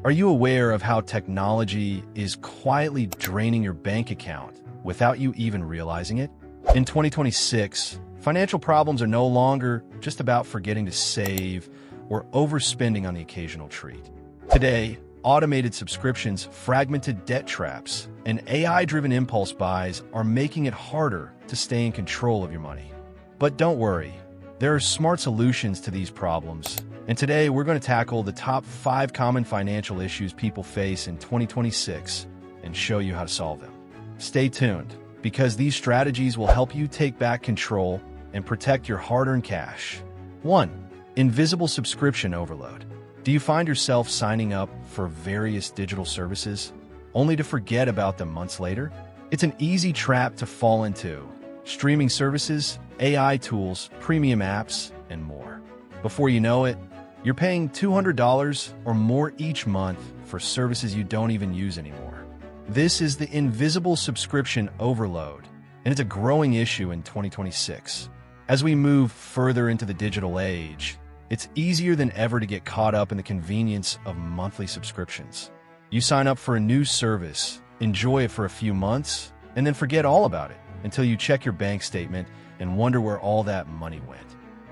Are you aware of how technology is quietly draining your bank account without you even realizing it? In 2026, financial problems are no longer just about forgetting to save or overspending on the occasional treat. Today, automated subscriptions, fragmented debt traps, and AI-driven impulse buys are making it harder to stay in control of your money. But don't worry, there are smart solutions to these problems. And today, we're going to tackle the top 5 common financial issues people face in 2026 and show you how to solve them. Stay tuned, because these strategies will help you take back control and protect your hard-earned cash. 1. Invisible subscription overload. Do you find yourself signing up for various digital services only to forget about them months later? It's an easy trap to fall into. Streaming services, AI tools, premium apps, and more. Before you know it, you're paying $200 or more each month for services you don't even use anymore. This is the invisible subscription overload, and it's a growing issue in 2026. As we move further into the digital age, it's easier than ever to get caught up in the convenience of monthly subscriptions. You sign up for a new service, enjoy it for a few months, and then forget all about it until you check your bank statement and wonder where all that money went.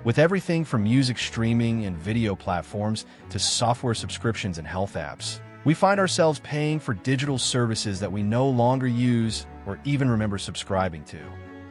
With everything from music streaming and video platforms to software subscriptions and health apps, we find ourselves paying for digital services that we no longer use or even remember subscribing to.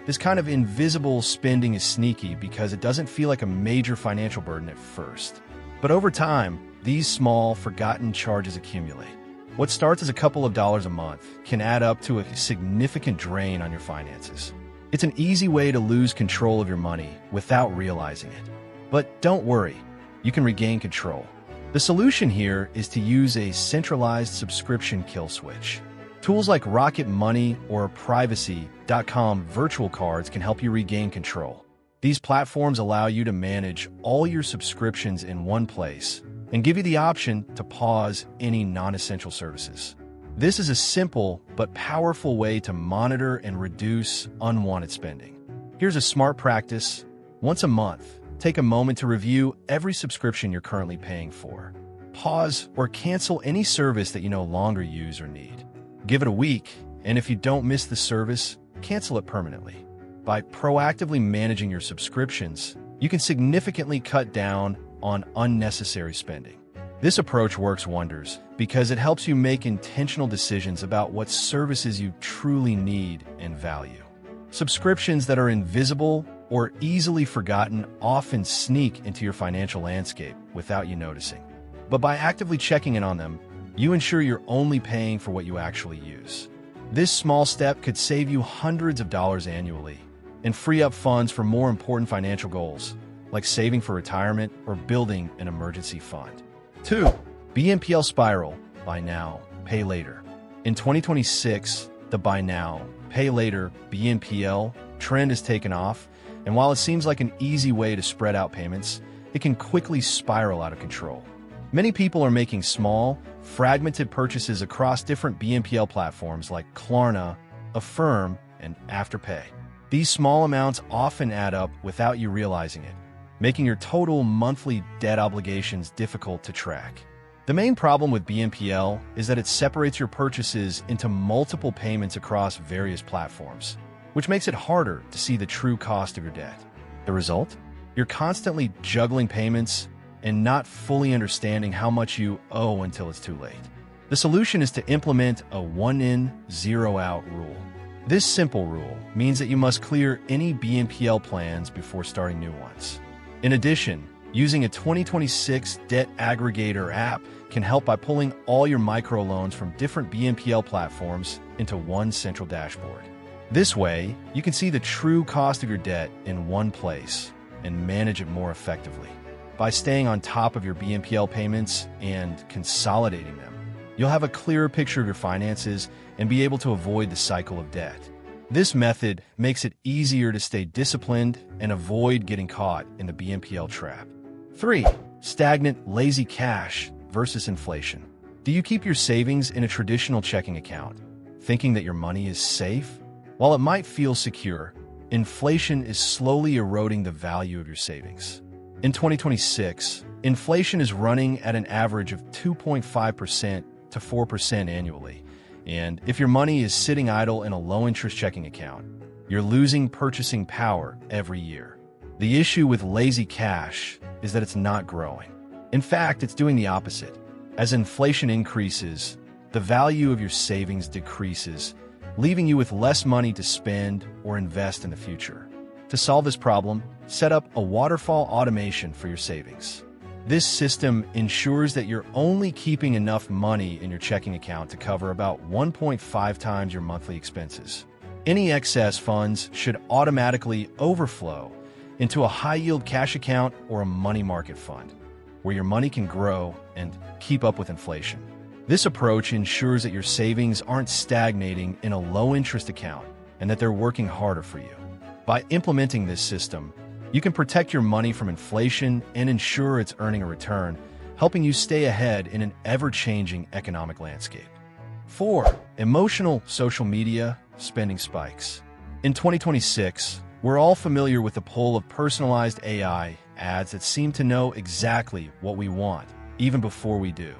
This kind of invisible spending is sneaky because it doesn't feel like a major financial burden at first. But over time, these small, forgotten charges accumulate. What starts as a couple of dollars a month can add up to a significant drain on your finances. It's an easy way to lose control of your money without realizing it. But don't worry, you can regain control. The solution here is to use a centralized subscription kill switch. Tools like Rocket Money or Privacy.com virtual cards can help you regain control. These platforms allow you to manage all your subscriptions in one place and give you the option to pause any non-essential services. This is a simple but powerful way to monitor and reduce unwanted spending. Here's a smart practice. Once a month, take a moment to review every subscription you're currently paying for. Pause or cancel any service that you no longer use or need. Give it a week, and if you don't miss the service, cancel it permanently. By proactively managing your subscriptions, you can significantly cut down on unnecessary spending. This approach works wonders because it helps you make intentional decisions about what services you truly need and value. Subscriptions that are invisible or easily forgotten often sneak into your financial landscape without you noticing. But by actively checking in on them, you ensure you're only paying for what you actually use. This small step could save you hundreds of dollars annually and free up funds for more important financial goals, like saving for retirement or building an emergency fund. 2. BNPL spiral, buy now, pay later. In 2026, the buy now, pay later BNPL trend has taken off, and while it seems like an easy way to spread out payments, it can quickly spiral out of control. Many people are making small, fragmented purchases across different BNPL platforms like Klarna, Affirm, and Afterpay. These small amounts often add up without you realizing it, making your total monthly debt obligations difficult to track. The main problem with BNPL is that it separates your purchases into multiple payments across various platforms, which makes it harder to see the true cost of your debt. The result? You're constantly juggling payments and not fully understanding how much you owe until it's too late. The solution is to implement a 1 in, 0 out rule. This simple rule means that you must clear any BNPL plans before starting new ones. In addition, using a 2026 debt aggregator app can help by pulling all your microloans from different BNPL platforms into one central dashboard. This way, you can see the true cost of your debt in one place and manage it more effectively. By staying on top of your BNPL payments and consolidating them, you'll have a clearer picture of your finances and be able to avoid the cycle of debt. This method makes it easier to stay disciplined and avoid getting caught in the BNPL trap. 3. Stagnant, lazy cash versus inflation. Do you keep your savings in a traditional checking account, thinking that your money is safe? While it might feel secure, inflation is slowly eroding the value of your savings. In 2026, Inflation is running at an average of 2.5% to 4% annually. And if your money is sitting idle in a low-interest checking account, you're losing purchasing power every year. The issue with lazy cash is that it's not growing. In fact, it's doing the opposite. As inflation increases, the value of your savings decreases, leaving you with less money to spend or invest in the future. To solve this problem, set up a waterfall automation for your savings. This system ensures that you're only keeping enough money in your checking account to cover about 1.5 times your monthly expenses. Any excess funds should automatically overflow into a high-yield cash account or a money market fund, where your money can grow and keep up with inflation. This approach ensures that your savings aren't stagnating in a low-interest account and that they're working harder for you. By implementing this system, you can protect your money from inflation and ensure it's earning a return, helping you stay ahead in an ever-changing economic landscape. 4. Emotional social media spending spikes. In 2026, we're all familiar with the pull of personalized AI ads that seem to know exactly what we want, even before we do.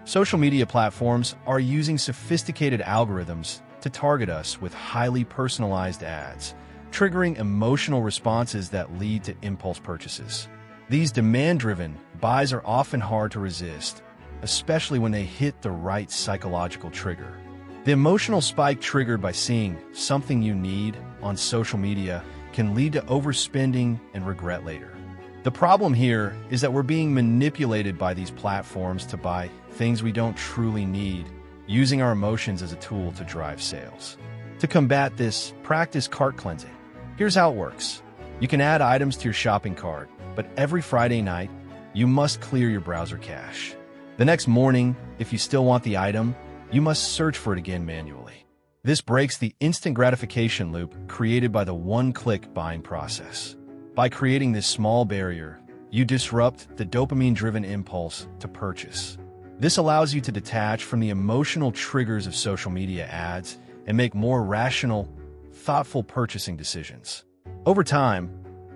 Social media platforms are using sophisticated algorithms to target us with highly personalized ads, triggering emotional responses that lead to impulse purchases. These demand-driven buys are often hard to resist, especially when they hit the right psychological trigger. The emotional spike triggered by seeing something you need on social media can lead to overspending and regret later. The problem here is that we're being manipulated by these platforms to buy things we don't truly need, using our emotions as a tool to drive sales. To combat this, practice cart cleansing. Here's how it works. You can add items to your shopping cart, but every Friday night, you must clear your browser cache. The next morning, if you still want the item, you must search for it again manually. This breaks the instant gratification loop created by the one-click buying process. By creating this small barrier, you disrupt the dopamine-driven impulse to purchase. This allows you to detach from the emotional triggers of social media ads and make more rational, thoughtful purchasing decisions. Over time,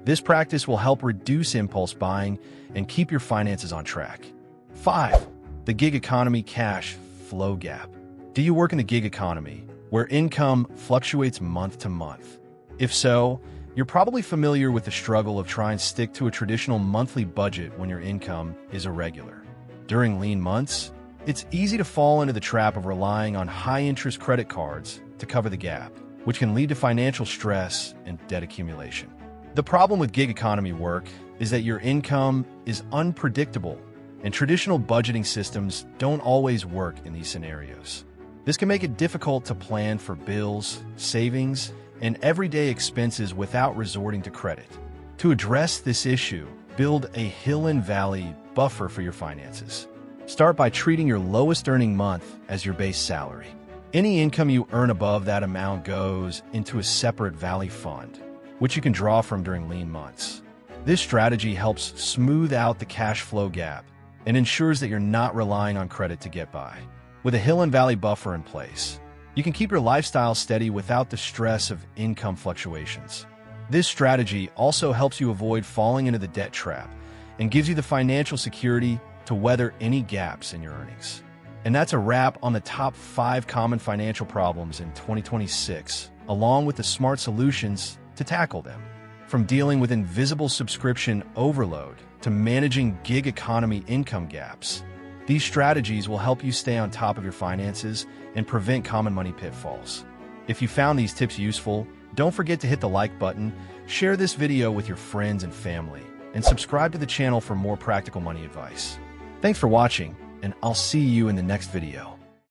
this practice will help reduce impulse buying and keep your finances on track. 5. The gig economy cash flow gap. Do you work in the gig economy, where income fluctuates month to month? If so, you're probably familiar with the struggle of trying to stick to a traditional monthly budget when your income is irregular. During lean months, it's easy to fall into the trap of relying on high-interest credit cards to cover the gap, which can lead to financial stress and debt accumulation. The problem with gig economy work is that your income is unpredictable, and traditional budgeting systems don't always work in these scenarios. This can make it difficult to plan for bills, savings, and everyday expenses without resorting to credit. To address this issue, build a hill and valley buffer for your finances. Start by treating your lowest earning month as your base salary. Any income you earn above that amount goes into a separate valley fund, which you can draw from during lean months. This strategy helps smooth out the cash flow gap and ensures that you're not relying on credit to get by. With a hill and valley buffer in place, you can keep your lifestyle steady without the stress of income fluctuations. This strategy also helps you avoid falling into the debt trap and gives you the financial security to weather any gaps in your earnings. And that's a wrap on the top 5 common financial problems in 2026, along with the smart solutions to tackle them. From dealing with invisible subscription overload to managing gig economy income gaps, these strategies will help you stay on top of your finances and prevent common money pitfalls. If you found these tips useful, don't forget to hit the like button, share this video with your friends and family, and subscribe to the channel for more practical money advice. Thanks for watching, and I'll see you in the next video.